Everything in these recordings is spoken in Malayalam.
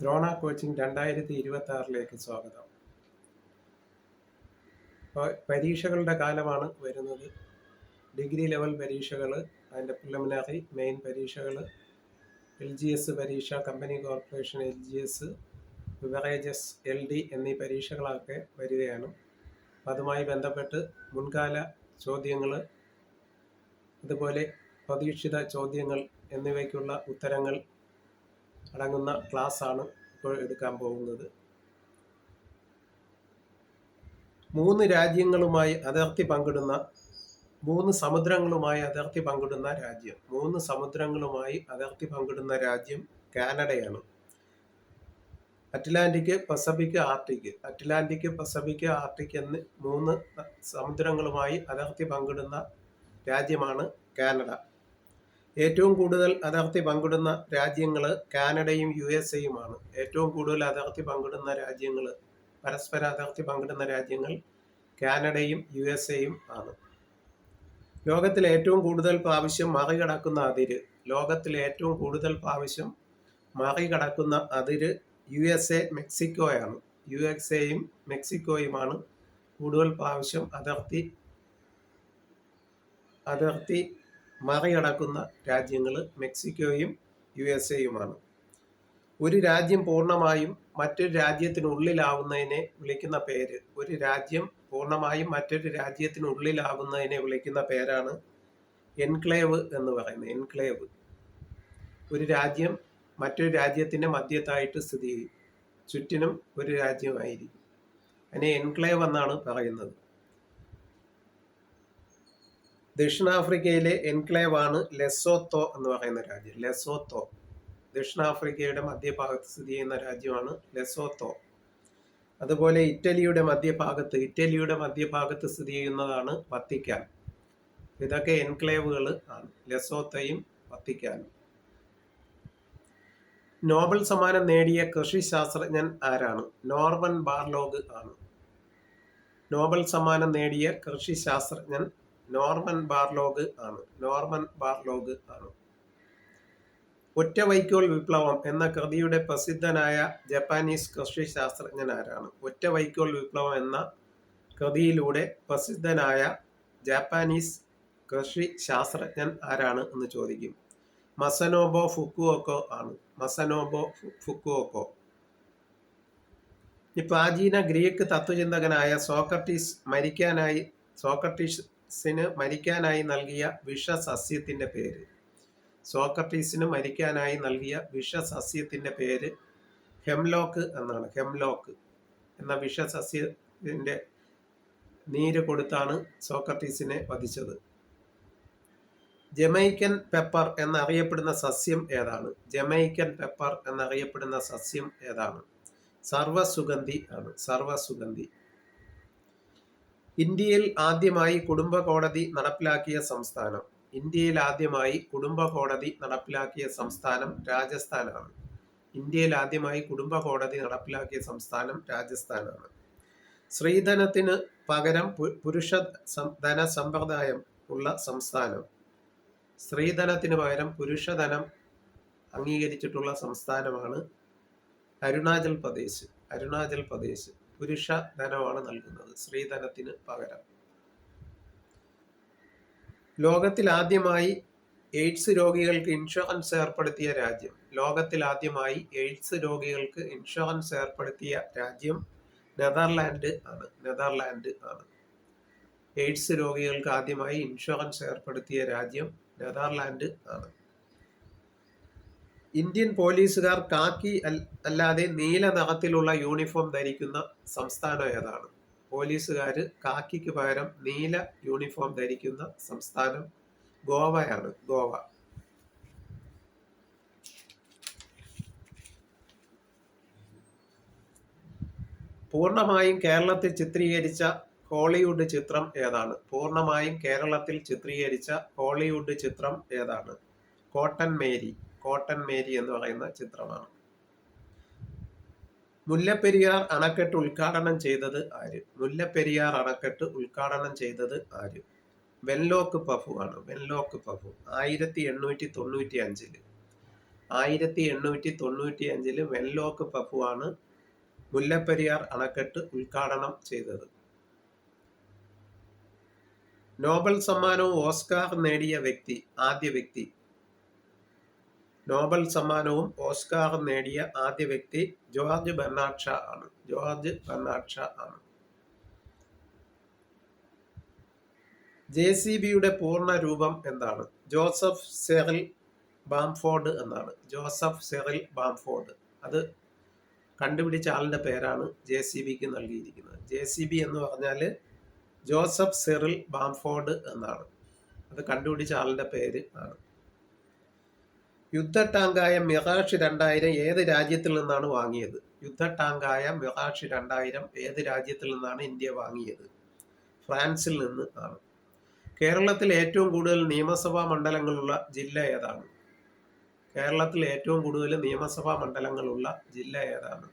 ദ്രോണ കോച്ചിങ് 2026 സ്വാഗതം. പരീക്ഷകളുടെ കാലമാണ് വരുന്നത്. ഡിഗ്രി ലെവൽ പരീക്ഷകൾ, അതിൻ്റെ പ്രിലിമിനറി, മെയിൻ പരീക്ഷകൾ, LGS പരീക്ഷ, company corporation LGS, beverages LD എന്നീ പരീക്ഷകളൊക്കെ വരികയാണ്. അതുമായി ബന്ധപ്പെട്ട് മുൻകാല ചോദ്യങ്ങൾ, അതുപോലെ പ്രതീക്ഷിത ചോദ്യങ്ങൾ എന്നിവയ്ക്കുള്ള ഉത്തരങ്ങൾ അടങ്ങുന്ന ക്ലാസ്സാണ് ഇപ്പോൾ എടുക്കാൻ പോകുന്നത്. 3 രാജ്യങ്ങളുമായി അതിർത്തി പങ്കിടുന്ന 3 സമുദ്രങ്ങളുമായി അതിർത്തി പങ്കിടുന്ന രാജ്യം 3 സമുദ്രങ്ങളുമായി അതിർത്തി പങ്കിടുന്ന രാജ്യം കാനഡയാണ്. Atlantic, Pacific, Arctic. Atlantic, Pacific, Arctic എന്ന് 3 സമുദ്രങ്ങളുമായി അതിർത്തി പങ്കിടുന്ന രാജ്യമാണ് കാനഡ. ഏറ്റവും കൂടുതൽ അതിർത്തി പങ്കിടുന്ന രാജ്യങ്ങൾ കാനഡയും USA-യുമാണ്. ഏറ്റവും കൂടുതൽ അതിർത്തി പങ്കിടുന്ന രാജ്യങ്ങൾ, പരസ്പര അതിർത്തി പങ്കിടുന്ന രാജ്യങ്ങൾ കാനഡയും USA-യും ആണ്. ലോകത്തിലെ ഏറ്റവും കൂടുതൽ പ്രാവശ്യം മറികടക്കുന്ന അതിര്, ലോകത്തിലെ ഏറ്റവും കൂടുതൽ പ്രാവശ്യം മറികടക്കുന്ന അതിര് USA മെക്സിക്കോയാണ്. USA-യും മെക്സിക്കോയുമാണ് കൂടുതൽ പ്രാവശ്യം അതിർത്തി മറികടക്കുന്ന രാജ്യങ്ങൾ. മെക്സിക്കോയും USA-യുമാണ്. ഒരു രാജ്യം പൂർണ്ണമായും മറ്റൊരു രാജ്യത്തിനുള്ളിലാവുന്നതിനെ വിളിക്കുന്ന പേര്, ഒരു രാജ്യം പൂർണ്ണമായും മറ്റൊരു രാജ്യത്തിനുള്ളിലാവുന്നതിനെ വിളിക്കുന്ന പേരാണ് എൻക്ലേവ് എന്ന് പറയുന്നത്. എൻക്ലേവ്. ഒരു രാജ്യം മറ്റൊരു രാജ്യത്തിൻ്റെ മധ്യത്തായിട്ട് സ്ഥിതി ചെയ്യും, ചുറ്റിനും ഒരു രാജ്യമായിരിക്കും. അതിനെ എൻക്ലേവ് എന്നാണ് പറയുന്നത്. ദക്ഷിണാഫ്രിക്കയിലെ എൻക്ലേവ് ആണ് ലെസോത്തോ എന്ന് പറയുന്ന രാജ്യം. ലെസോത്തോ ദക്ഷിണാഫ്രിക്കയുടെ മധ്യഭാഗത്ത് സ്ഥിതി ചെയ്യുന്ന രാജ്യമാണ് ലെസോത്തോ. അതുപോലെ ഇറ്റലിയുടെ മധ്യഭാഗത്ത് സ്ഥിതി ചെയ്യുന്നതാണ് വത്തിക്കാൻ. ഇതൊക്കെ എൻക്ലേവുകൾ ആണ്, ലെസോത്തോയും വത്തിക്കാനും. നോബൽ സമ്മാനം നേടിയ കൃഷി ശാസ്ത്രജ്ഞൻ ആരാണ്? നോർമൻ ബാർലോഗ് ആണ്. നോബൽ സമ്മാനം നേടിയ കൃഷി ശാസ്ത്രജ്ഞൻ നോർമൻ ബാർലോഗ് ആണ്. ഒറ്റ വൈക്കോൽ വിപ്ലവം എന്ന കൃതിയുടെ പ്രസിദ്ധനായ ജപ്പാനീസ് കൃഷി ശാസ്ത്രജ്ഞൻ ആരാണ്? ഒറ്റ വൈക്കോൽ വിപ്ലവം എന്ന കൃതിയിലൂടെ പ്രസിദ്ധനായ ജാപ്പാനീസ് കൃഷി ശാസ്ത്രജ്ഞൻ ആരാണ് എന്ന് ചോദിക്കും. മസനോബോ ഫുക്കുവോക്കോ ആണ്. ഈ പ്രാചീന ഗ്രീക്ക് തത്വചിന്തകനായ സോക്രട്ടീസിന് മരിക്കാനായി നൽകിയ വിഷസസ്യത്തിന്റെ പേര്. ഹെംലോക്ക് എന്നാണ്. ഹെംലോക്ക് എന്ന വിഷസസ്യത്തിന്റെ നീര് കൊടുത്താണ് സോക്രട്ടീസിനെ വധിച്ചത്. ജമൈക്കൻ പെപ്പർ എന്നറിയപ്പെടുന്ന സസ്യം ഏതാണ്? സർവ്വസുഗന്ധി ആണ്. ഇന്ത്യയിൽ ആദ്യമായി കുടുംബ കോടതി നടപ്പിലാക്കിയ സംസ്ഥാനം രാജസ്ഥാനാണ്. സ്ത്രീധനത്തിന് പകരം പുരുഷ ധനസമ്പ്രദായം ഉള്ള സംസ്ഥാനം. പുരുഷധനം അംഗീകരിച്ചിട്ടുള്ള സംസ്ഥാനമാണ് അരുണാചൽ പ്രദേശ്. പുരുഷ ധനമാണ് നൽകുന്നത്, സ്ത്രീധനത്തിന് പകരം. ലോകത്തിൽ ആദ്യമായി എയ്ഡ്സ് രോഗികൾക്ക് ഇൻഷുറൻസ് ഏർപ്പെടുത്തിയ രാജ്യം നെതർലാൻഡ് ആണ്. എയ്ഡ്സ് രോഗികൾക്ക് ആദ്യമായി ഇൻഷുറൻസ് ഏർപ്പെടുത്തിയ രാജ്യം നെതർലാൻഡ് ആണ്. ഇന്ത്യൻ പോലീസുകാർ കാക്കി അല്ലാതെ നീല നിറത്തിലുള്ള യൂണിഫോം ധരിക്കുന്ന സംസ്ഥാനം ഏതാണ്? പോലീസുകാര് കാക്കിക്ക് പകരം നീല യൂണിഫോം ധരിക്കുന്ന സംസ്ഥാനം ഗോവയാണ്. പൂർണ്ണമായും കേരളത്തിൽ ചിത്രീകരിച്ച ഹോളിവുഡ് ചിത്രം ഏതാണ്? കോട്ടൺ മേരി എന്ന് പറയുന്ന ചിത്രമാണ്. മുല്ലപ്പെരിയാർ അണക്കെട്ട് ഉദ്ഘാടനം ചെയ്തത് ആര്? വെൻലോക്ക് പഫു ആണ്. 1895. 1895 വെൻലോക്ക് പപ്പുവാണ് മുല്ലപ്പെരിയാർ അണക്കെട്ട് ഉദ്ഘാടനം ചെയ്തത്. നോബൽ സമ്മാനവും ഓസ്കാർ നേടിയ ആദ്യ വ്യക്തി. നോബൽ സമ്മാനവും ഓസ്കാറും നേടിയ ആദ്യ വ്യക്തി ജോർജ് ബെർണാഡ് ഷാ ആണ്. JCBയുടെ പൂർണ്ണ രൂപം എന്താണ്? ജോസഫ് സെറിൽ ബാംഫോർഡ് എന്നാണ്. Joseph Cyril Bamford. അത് കണ്ടുപിടിച്ച ആളിന്റെ പേരാണ് JCBക്ക് നൽകിയിരിക്കുന്നത്. JCB എന്ന് പറഞ്ഞാൽ ജോസഫ് സെറിൽ ബാംഫോർഡ് എന്നാണ്. അത് കണ്ടുപിടിച്ച ആളിന്റെ പേര് ആണ്. യുദ്ധ ടാങ്കായ മിറാഷ് 2000 ഏത് രാജ്യത്തിൽ നിന്നാണ് വാങ്ങിയത്? യുദ്ധ ടാങ്കായ മിറാഷ് 2000 ഏത് രാജ്യത്തിൽ നിന്നാണ് ഇന്ത്യ വാങ്ങിയത്? ഫ്രാൻസിൽ നിന്ന് ആണ്. കേരളത്തിൽ ഏറ്റവും കൂടുതൽ നിയമസഭാ മണ്ഡലങ്ങളുള്ള ജില്ല ഏതാണ്? കേരളത്തിൽ ഏറ്റവും കൂടുതൽ നിയമസഭാ മണ്ഡലങ്ങളുള്ള ജില്ല ഏതാണ്?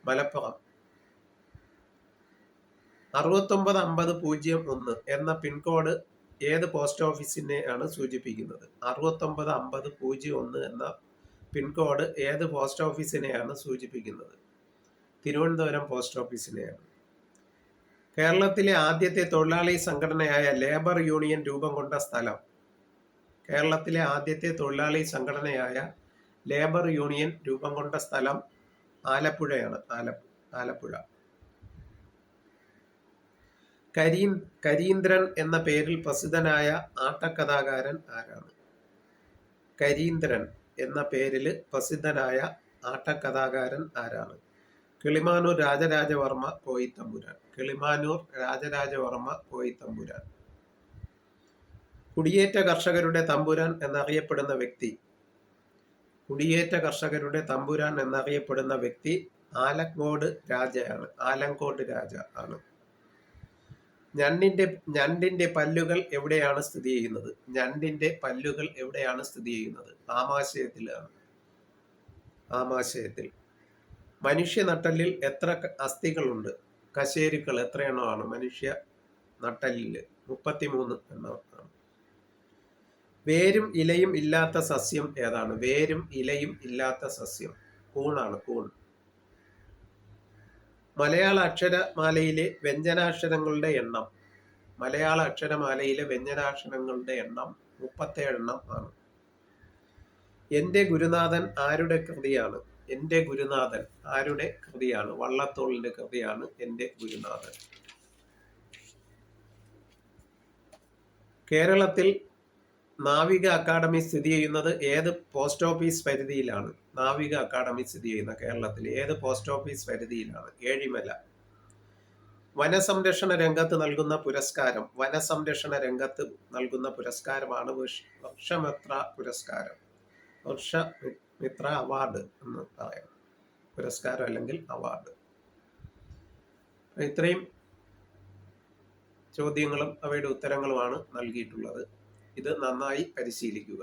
മലപ്പുറം. 695001 എന്ന പിൻകോഡ് ഏത് പോസ്റ്റ് ഓഫീസിനെയാണ് സൂചിപ്പിക്കുന്നത്? 695001 എന്ന പിൻകോഡ് ഏത് പോസ്റ്റ് ഓഫീസിനെയാണ് സൂചിപ്പിക്കുന്നത്? തിരുവനന്തപുരം പോസ്റ്റ് ഓഫീസിനെയാണ്. കേരളത്തിലെ ആദ്യത്തെ തൊഴിലാളി സംഘടനയായ ലേബർ യൂണിയൻ രൂപം കൊണ്ട സ്ഥലം. കേരളത്തിലെ ആദ്യത്തെ തൊഴിലാളി സംഘടനയായ ലേബർ യൂണിയൻ രൂപം കൊണ്ട സ്ഥലം ആലപ്പുഴയാണ്. ആലപ്പുഴ. കരീന്ദ്രൻ എന്ന പേരിൽ പ്രസിദ്ധനായ ആട്ടക്കഥാകാരൻ ആരാണ്? കരീന്ദ്രൻ എന്ന പേരിൽ പ്രസിദ്ധനായ ആട്ടക്കഥാകാരൻ ആരാണ്? കിളിമാനൂർ രാജരാജവർമ്മ കോയിത്തമ്പുരാൻ. കിളിമാനൂർ രാജരാജവർമ്മ കോയിത്തമ്പുരാൻ. കുടിയേറ്റ കർഷകരുടെ തമ്പുരാൻ എന്നറിയപ്പെടുന്ന വ്യക്തി. കുടിയേറ്റ കർഷകരുടെ തമ്പുരാൻ എന്നറിയപ്പെടുന്ന വ്യക്തി ആലങ്കോട് രാജയാണ്. ആലങ്കോട് രാജ ആണ്. ഞണ്ടിന്റെ പല്ലുകൾ എവിടെയാണ് സ്ഥിതി ചെയ്യുന്നത്? ഞണ്ടിന്റെ പല്ലുകൾ എവിടെയാണ് സ്ഥിതി ചെയ്യുന്നത്? ആമാശയത്തിലാണ്. ആമാശയത്തിൽ. മനുഷ്യ നട്ടെല്ലിൽ എത്ര അസ്ഥികളുണ്ട്? കശേരുക്കൾ എത്ര എണ്ണമാണ് മനുഷ്യ നട്ടെല്ലിൽ? 33 എണ്ണമാണ്. വേരും ഇലയും ഇല്ലാത്ത സസ്യം ഏതാണ്? വേരും ഇലയും ഇല്ലാത്ത സസ്യം കൂണാണ്. കൂൺ. മലയാള അക്ഷരമാലയിലെ വ്യഞ്ജനാക്ഷരങ്ങളുടെ എണ്ണം. മലയാള അക്ഷരമാലയിലെ വ്യഞ്ജനാക്ഷരങ്ങളുടെ എണ്ണം 37 എണ്ണം ആണ്. എന്റെ ഗുരുനാഥൻ ആരുടെ കൃതിയാണ്? എന്റെ ഗുരുനാഥൻ ആരുടെ കൃതിയാണ്? വള്ളത്തോളിന്റെ കൃതിയാണ് എന്റെ ഗുരുനാഥൻ. കേരളത്തിൽ നാവിക അക്കാദമി സ്ഥിതി ചെയ്യുന്നത് ഏത് പോസ്റ്റ് ഓഫീസ് പരിധിയിലാണ്? നാവിക അക്കാദമി സ്ഥിതി ചെയ്യുന്ന കേരളത്തിൽ ഏത് പോസ്റ്റ് ഓഫീസ് പരിധിയിലാണ്? ഏഴിമല. വനസംരക്ഷണ രംഗത്ത് നൽകുന്ന പുരസ്കാരം. വനസംരക്ഷണ രംഗത്ത് നൽകുന്ന പുരസ്കാരമാണ് വർഷമിത്ര പുരസ്കാരം. വർഷമിത്ര അവാർഡ് എന്ന് പറയാം. പുരസ്കാരം അല്ലെങ്കിൽ അവാർഡ്. ഇത്രയും ചോദ്യങ്ങളും അവയുടെ ഉത്തരങ്ങളുമാണ് നൽകിയിട്ടുള്ളത്. ഇത് നന്നായി പരിശീലിക്കുക.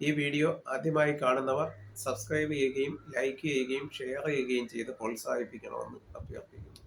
ഈ വീഡിയോ ആദ്യമായി കാണുന്നവർ സബ്സ്ക്രൈബ് ചെയ്യുകയും ലൈക്ക് ചെയ്യുകയും ഷെയർ ചെയ്യുകയും ചെയ്ത് പ്രോത്സാഹിപ്പിക്കണമെന്ന് അഭ്യർത്ഥിക്കുന്നു.